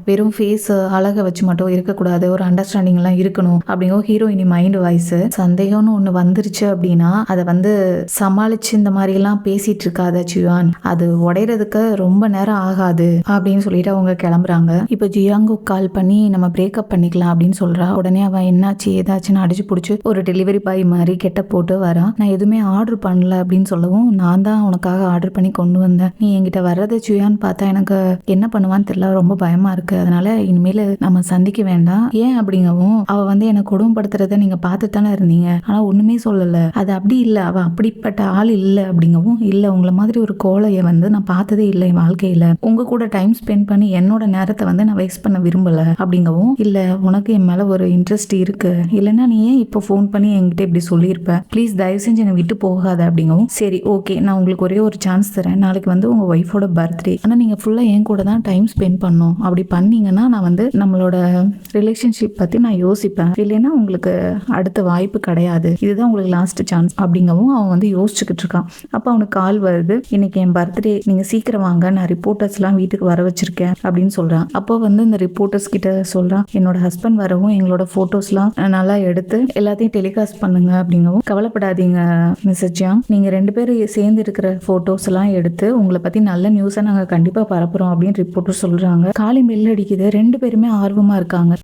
வெறும் ஃபேஸ் அழகை வச்சு மட்டும் இருக்கக்கூடாது, ஒரு அண்டர்ஸ்டாண்டிங்லாம் இருக்கணும் அப்படிங்கிற ஹீரோயினி மைண்ட் வாய்ஸ். சந்தேகம்னு ஒன்று வந்துருச்சு அப்படின்னா அதை வந்து சமாளிச்சு இந்த மாதிரி எல்லாம் பேசிட்டு இருக்காத ஜியான், அது உடையறதுக்கு ரொம்ப நேரம் ஆகாது அப்படின்னு சொல்லிட்டு அவங்க கிளம்புறாங்க. இப்போ ஜியாங்கு கால் பண்ணி நம்ம பிரேக்கப் பண்ணிக்கலாம் அப்படின்னு சொல்றா. உடனே அவன் என்னாச்சு ஏதாச்சுன்னு அடிச்சு பிடிச்சி ஒரு டெலிவரி பாய் மாதிரி கெட்ட போட்டு வரான். நான் எதுவுமே ஆர்டர் பண்ணல அப்படின்னு சொல்லவும், நான் தான் உனக்காக ஆர்டர் பண்ணி கொண்டு வந்தேன், நீ என்கிட்ட வர்றது ஜியான்னு பார்த்தா எனக்கு என்ன பண்ணுவான்னு தெரியல, ரொம்ப பயமா இருக்கு, அதனால இனிமேல் நம்ம சந்திக்க வேண்டாம். ஏன் அப்படிங்கவும், அவ வந்து என்னை கொடுமைப்படுத்துறத நீங்க பார்த்து தானே இருந்தீங்க, ஆனா ஒண்ணுமே சொல்லல, அது அப்படி இல்லை, அவ அப்படிப்பட்ட ஆள் இல்லை அப்படிங்கவும், இல்லை உங்களை மாதிரி ஒரு கோழையை வந்து நான் பார்த்ததே இல்லை என் வாழ்க்கையில, உங்க கூட டைம் ஸ்பெண்ட் பண்ணி என்னோட நேரத்தை வந்து நான் வேஸ்ட் பண்ண விரும்பல அப்படிங்கவும், இல்லை உனக்கு என் மேல ஒரு இன்ட்ரெஸ்ட் இருக்கு, இல்லைன்னா நீ ஏன் இப்போ ஃபோன் பண்ணி என்கிட்ட இப்படி சொல்லியிருப்ப, ப்ளீஸ் தயவு செஞ்சு என்னை விட்டு போகாத அப்படிங்கவும், சரி ஓகே நான் உங்களுக்கு ஒரே ஒரு சான்ஸ் தரேன், நாளைக்கு வந்து உங்க ஒய்ஃபோட பர்த்டே, ஆனால் நீங்க ஃபுல்லா என் கூட தான் டைம் ஸ்பெண்ட் பண்ணணும், அப்படி பண்ணீங்கன்னா நான் வந்து நம்மளோட ரிலேஷன்ஷிப் பத்தி நான் யோசிப்பேன், இல்லைன்னா உங்களுக்கு அடுத்த வாய்ப்பு கிடையாது, இதுதான் உங்களுக்கு லாஸ்ட் சான்ஸ் அப்படிங்கவும் அவன் வந்து யோசிச்சுக்கிட்டு இருக்கான். அப்போ அவனுக்கு கால் வருது, இன்னைக்கு என் பர்த்டே, நீங்க சீக்கிரம் வாங்க, நான் ரிப்போர்ட்டர்ஸ்லாம் வீட்டுக்கு வர வச்சிருக்கேன் அப்படின்னு சொல்றான். அப்போ வந்து இந்த ரிப்போர்ட்டர்ஸ் கிட்ட சொல்றான், என்னோட ஹஸ்பண்ட் வரவும் எங்களோட போட்டோஸ்லாம் நல்லா எடுத்து எல்லாத்தையும் டெலிகாஸ்ட் பண்ணுங்க அப்படிங்கவும், கவலைப்படாதீங்க மிஸ்ஸஸ் ஜியாங், நீங்க 2 பேரும் சேர்ந்து இருக்கிற போட்டோஸ் எல்லாம் எடுத்து உங்களை பத்தி நல்ல நியூஸை நாங்க கண்டிப்பா பரப்புறோம் அப்படின்னு ரிப்போர்ட்டர் சொல்றாங்க. காலிங் பெல் அடிக்குது, 2 பேருமே ஆர்வமா இருக்காங்க.